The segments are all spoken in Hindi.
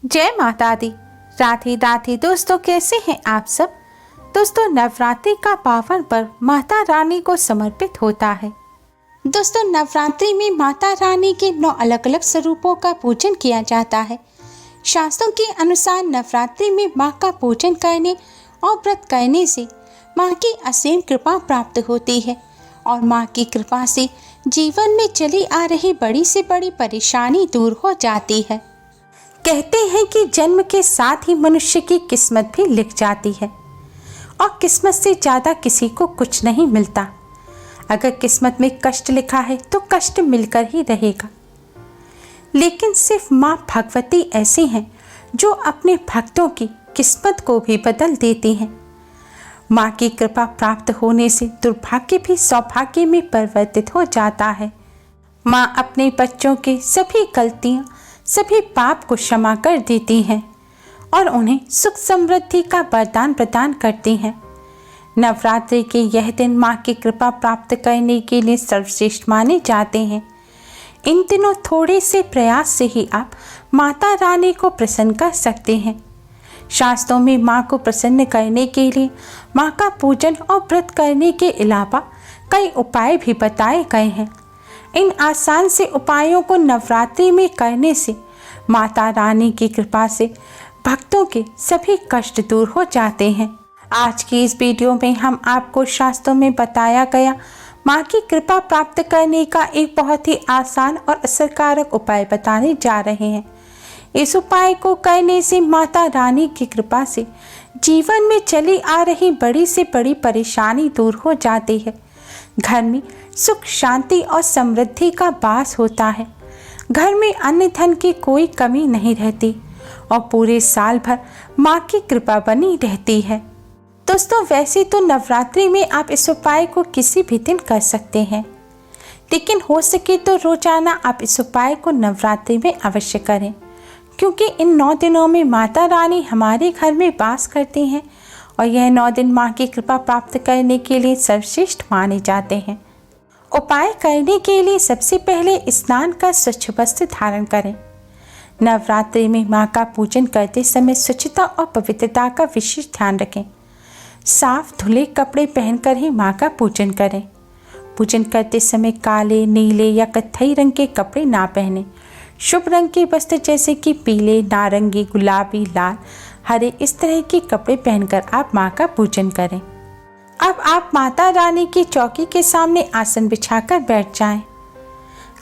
जय माता दी। राधे राधे दोस्तों, कैसे हैं आप सब। दोस्तों, नवरात्रि का पावन पर्व माता रानी को समर्पित होता है। दोस्तों, नवरात्रि में माता रानी के 9 अलग अलग स्वरूपों का पूजन किया जाता है। शास्त्रों के अनुसार नवरात्रि में माँ का पूजन करने और व्रत करने से माँ की असीम कृपा प्राप्त होती है और माँ की कृपा से जीवन में चली आ रही बड़ी से बड़ी परेशानी दूर हो जाती है। कहते हैं कि जन्म के साथ ही मनुष्य की किस्मत भी लिख जाती है और किस्मत से ज़्यादा किसी को कुछ नहीं मिलता। अगर किस्मत में कष्ट लिखा है तो कष्ट मिलकर ही रहेगा। लेकिन सिर्फ माँ भगवती ऐसी हैं जो अपने भक्तों की किस्मत को भी बदल देती हैं। माँ की कृपा प्राप्त होने से दुर्भाग्य भी सौभाग्य में परिवर्तित हो जाता है। माँ अपने बच्चों के सभी गलतियाँ, सभी पाप को क्षमा कर देती हैं और उन्हें सुख समृद्धि का वरदान प्रदान करती हैं। नवरात्रि के यह दिन माँ की कृपा प्राप्त करने के लिए सर्वश्रेष्ठ माने जाते हैं। इन दिनों थोड़े से प्रयास से ही आप माता रानी को प्रसन्न कर सकते हैं। शास्त्रों में माँ को प्रसन्न करने के लिए माँ का पूजन और व्रत करने के अलावा कई उपाय भी बताए गए हैं। इन आसान से उपायों को नवरात्रि में करने से माता रानी की कृपा से भक्तों के सभी कष्ट दूर हो जाते हैं। आज की इस वीडियो में हम आपको शास्त्रों में बताया गया माँ की कृपा प्राप्त करने का एक बहुत ही आसान और असरकारक उपाय बताने जा रहे हैं। इस उपाय को करने से माता रानी की कृपा से जीवन में चली आ रही बड़ी से बड़ी परेशानी दूर हो जाती है। घर में सुख, शांति और समृद्धि का वास होता है। घर में अन्न धन की कोई कमी नहीं रहती और पूरे साल भर माँ की कृपा बनी रहती है। दोस्तों, वैसे तो नवरात्रि में आप इस उपाय को किसी भी दिन कर सकते हैं, लेकिन हो सके तो रोजाना आप इस उपाय को नवरात्रि में अवश्य करें, क्योंकि इन 9 दिनों में माता रानी हमारे घर में वास करती हैं और यह 9 दिन माँ की कृपा प्राप्त करने के लिए सर्वश्रेष्ठ माने जाते हैं। उपाय करने के लिए सबसे पहले स्नान कर स्वच्छ वस्त्र धारण करें। नवरात्रि में माँ का पूजन करते समय स्वच्छता और पवित्रता का विशेष ध्यान रखें। साफ धुले कपड़े पहनकर ही माँ का पूजन करें। पूजन करते समय काले, नीले या कत्थई रंग के कपड़े ना पहनें। शुभ रंग के वस्त्र जैसे कि पीले, नारंगी, गुलाबी, लाल, हरे इस तरह के कपड़े पहनकर आप माँ का पूजन करें। अब आप माता रानी की चौकी के सामने आसन बिछाकर बैठ जाएं।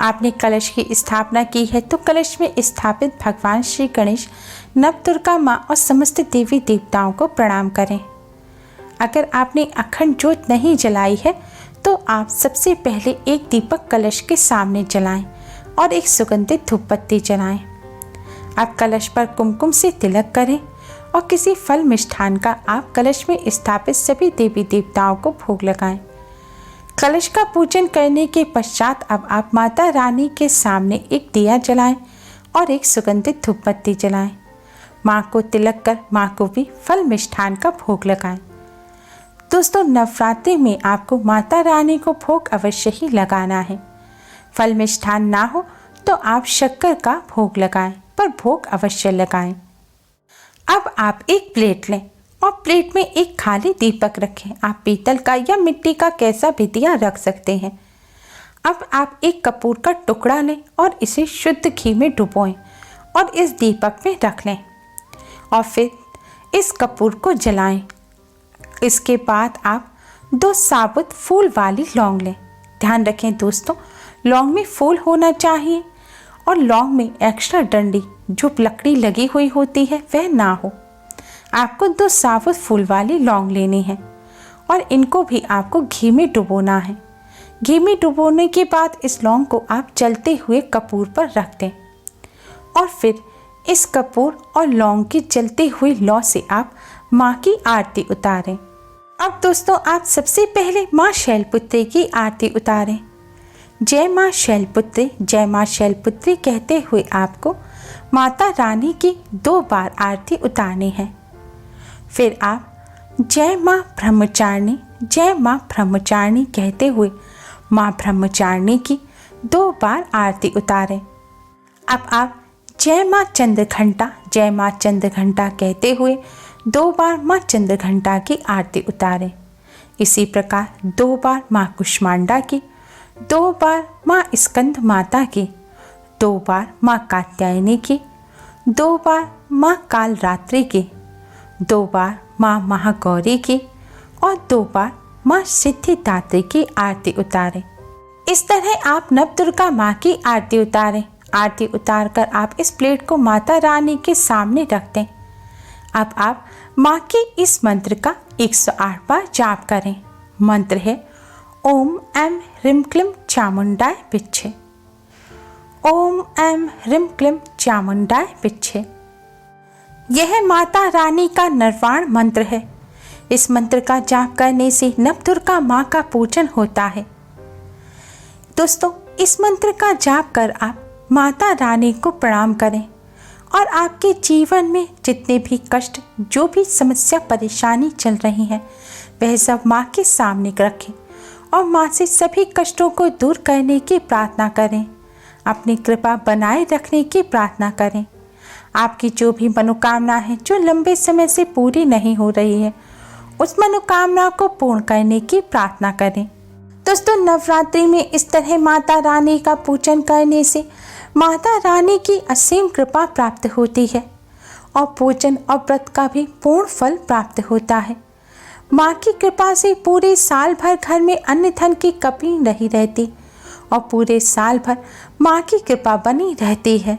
आपने कलश की स्थापना की है तो कलश में स्थापित भगवान श्री गणेश, नवदुर्गा माँ और समस्त देवी देवताओं को प्रणाम करें। अगर आपने अखंड ज्योत नहीं जलाई है तो आप सबसे पहले एक दीपक कलश के सामने जलाएं और एक सुगंधित धूप बत्ती जलाएं। आप कलश पर कुमकुम से तिलक करें और किसी फल मिष्ठान का आप कलश में स्थापित सभी देवी देवताओं को भोग लगाएं। कलश का पूजन करने के पश्चात अब आप माता रानी के सामने एक दिया जलाएं और एक सुगंधित धूप बत्ती जलाएं। माँ को तिलक कर माँ को भी फल मिष्ठान का भोग लगाएं। दोस्तों, नवरात्रि में आपको माता रानी को भोग अवश्य ही लगाना है। फल मिष्ठान ना हो तो आप शक्कर का भोग लगाएं, पर भोग अवश्य लगाएं। अब आप एक प्लेट लें और प्लेट में एक खाली दीपक रखें। आप पीतल का या मिट्टी का कैसा भी दिया रख सकते हैं। अब आप एक कपूर का टुकड़ा लें और इसे शुद्ध घी में डुबोएं और इस दीपक में रख लें और फिर इस कपूर को जलाएं। इसके बाद आप 2 साबुत फूल वाली लौंग लें। ध्यान रखें दोस्तों, लौंग में फूल होना चाहिए और लौंग में एक्स्ट्रा डंडी जो लकड़ी लगी हुई होती है वह ना हो। आपको 2 साबुत फूल वाली लौंग लेनी है और इनको भी आपको घी में डुबोना है। घी में डुबोने के बाद इस लौंग को आप जलते हुए कपूर पर रख दें और फिर इस कपूर और लौंग की जलती हुई लौ से आप माँ की आरती उतारें। अब दोस्तों, आप सबसे पहले माँ शैलपुत्री की आरती उतारें। जय माँ शैलपुत्री, जय माँ शैलपुत्री कहते हुए आपको माता रानी की 2 बार आरती उतारनी है। फिर आप जय माँ ब्रह्मचारिणी, जय माँ ब्रह्मचारिणी कहते हुए माँ ब्रह्मचारिणी की 2 बार आरती उतारें। अब आप जय माँ चंद्रघंटा, जय माँ चंद्रघंटा कहते हुए 2 बार माँ चंद्रघंटा की आरती उतारें। इसी प्रकार 2 बार माँ कुष्मांडा की, 2 बार माँ स्कंद माता की, 2 बार माँ कात्यायनी की, 2 बार माँ कालरात्रि की, 2 बार माँ महागौरी की और 2 बार माँ सिद्धिदात्री की आरती उतारें। इस तरह आप नवदुर्गा माँ की आरती उतारें। आरती उतारकर आप इस प्लेट को माता रानी के सामने रख दें। अब आप माँ के इस मंत्र का 108 बार जाप करें। मंत्र है ओम ऐं ह्रीं क्लीं चामुंडाय विच्चे। ओम ऐं ह्रीं क्लीं चामुंडाय विच्चे। यह माता रानी का निर्वाण मंत्र है। इस मंत्र का जाप करने से नवदुर्गा माँ का पूजन होता है। दोस्तों, इस मंत्र का जाप कर आप माता रानी को प्रणाम करें और आपके जीवन में जितने भी कष्ट, जो भी समस्या परेशानी चल रही है, वह सब माँ के सामने रखें और माँ से सभी कष्टों को दूर करने की प्रार्थना करें। अपनी कृपा बनाए रखने की प्रार्थना करें। आपकी जो भी मनोकामना है, जो लंबे समय से पूरी नहीं हो रही है, उस मनोकामना को पूर्ण करने की प्रार्थना करें। दोस्तों, नवरात्रि में इस तरह माता रानी का पूजन करने से माता रानी की असीम कृपा प्राप्त होती है और पूजन और व्रत का भी पूर्ण फल प्राप्त होता है। माँ की कृपा से पूरे साल भर घर में अन्न धन की कमी नहीं रहती और पूरे साल भर माँ की कृपा बनी रहती है।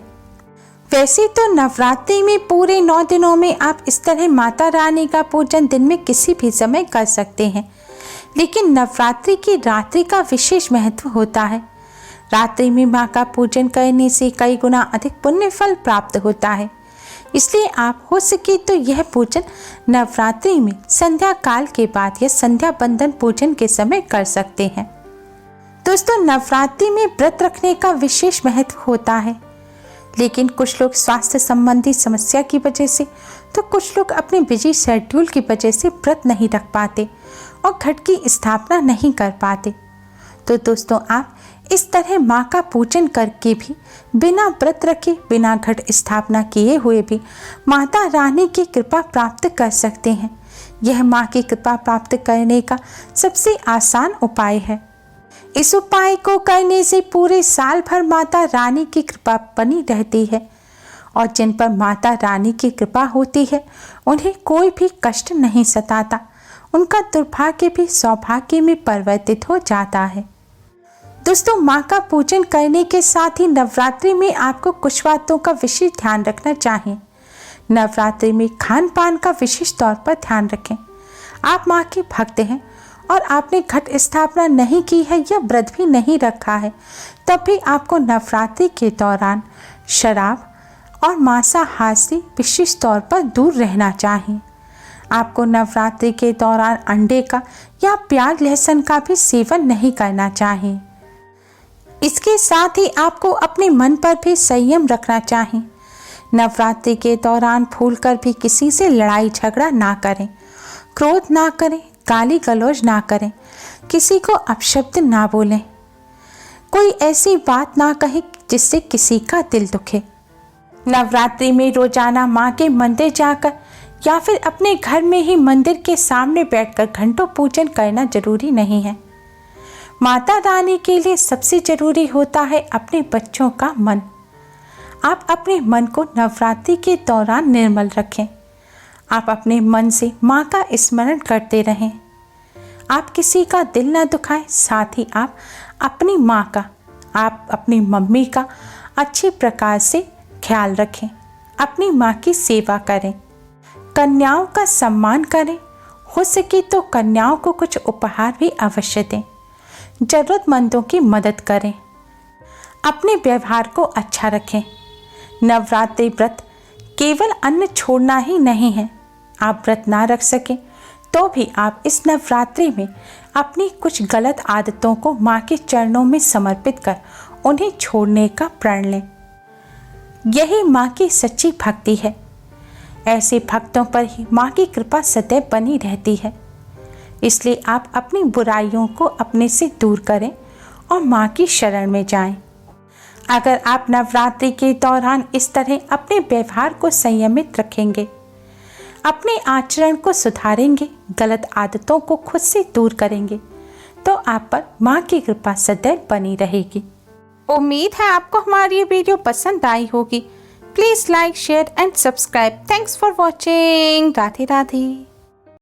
वैसे तो नवरात्रि में पूरे 9 दिनों में आप इस तरह माता रानी का पूजन दिन में किसी भी समय कर सकते हैं, लेकिन नवरात्रि की रात्रि का विशेष महत्व होता है। रात्रि में माँ का पूजन करने से कई गुना अधिक पुण्य फल प्राप्त होता है। इसलिए आप हो सके तो यह पूजन नवरात्रि में संध्या काल के बाद या संध्या बंदन पूजन के समय कर सकते हैं। दोस्तों, नवरात्रि में व्रत रखने का विशेष महत्व होता है, लेकिन कुछ लोग स्वास्थ्य संबंधी समस्या की वजह से, तो कुछ लोग अपने बिजी शेड्यूल की वजह से व्रत नहीं रख पाते और घट की स्थापना नहीं कर पाते। तो दोस्तों, आप इस तरह माँ का पूजन करके भी बिना व्रत रखे, बिना घट स्थापना किए हुए भी माता रानी की कृपा प्राप्त कर सकते हैं। यह माँ की कृपा प्राप्त करने का सबसे आसान उपाय है। इस उपाय को करने से पूरे साल भर माता रानी की कृपा बनी रहती है और जिन पर माता रानी की कृपा होती है, उन्हें कोई भी कष्ट नहीं सताता। उनका दुर्भाग्य भी सौभाग्य में परिवर्तित हो जाता है। दोस्तों, माँ का पूजन करने के साथ ही नवरात्रि में आपको कुछ बातों का विशेष ध्यान रखना चाहिए। नवरात्रि में खान पान का विशेष तौर पर ध्यान रखें। आप माँ के भक्त हैं और आपने घट स्थापना नहीं की है या व्रत भी नहीं रखा है, तब भी आपको नवरात्रि के दौरान शराब और मांसाहार से विशेष तौर पर दूर रहना चाहिए। आपको नवरात्रि के दौरान अंडे का या प्याज लहसुन का भी सेवन नहीं करना चाहिए। इसके साथ ही आपको अपने मन पर भी संयम रखना चाहिए। नवरात्रि के दौरान भूलकर भी किसी से लड़ाई झगड़ा ना करें, क्रोध ना करें, गाली गलौज ना करें, किसी को अपशब्द ना बोलें, कोई ऐसी बात ना कहें जिससे किसी का दिल दुखे। नवरात्रि में रोजाना माँ के मंदिर जाकर या फिर अपने घर में ही मंदिर के सामने बैठकर घंटों पूजन करना जरूरी नहीं है। माता रानी के लिए सबसे जरूरी होता है अपने बच्चों का मन। आप अपने मन को नवरात्रि के दौरान निर्मल रखें। आप अपने मन से माँ का स्मरण करते रहें। आप किसी का दिल न दुखाएं, साथ ही आप अपनी माँ का, आप अपनी मम्मी का अच्छे प्रकार से ख्याल रखें। अपनी माँ की सेवा करें, कन्याओं का सम्मान करें। हो सके तो कन्याओं को कुछ उपहार भी अवश्य दें। जरूरतमंदों की मदद करें। अपने व्यवहार को अच्छा रखें। नवरात्रि व्रत केवल अन्न छोड़ना ही नहीं है। आप व्रत ना रख सकें तो भी आप इस नवरात्रि में अपनी कुछ गलत आदतों को माँ के चरणों में समर्पित कर उन्हें छोड़ने का प्रण लें। यही माँ की सच्ची भक्ति है। ऐसे भक्तों पर ही माँ की कृपा सदैव बनी रहती है। इसलिए आप अपनी बुराइयों को अपने से दूर करें और माँ की शरण में जाएं। अगर आप नवरात्रि के दौरान इस तरह अपने व्यवहार को संयमित रखेंगे, अपने आचरण को सुधारेंगे, गलत आदतों को खुद से दूर करेंगे, तो आप पर माँ की कृपा सदैव बनी रहेगी। उम्मीद है आपको हमारी ये वीडियो पसंद आई होगी। Please like, share and subscribe. Thanks for watching. Radhe Radhe.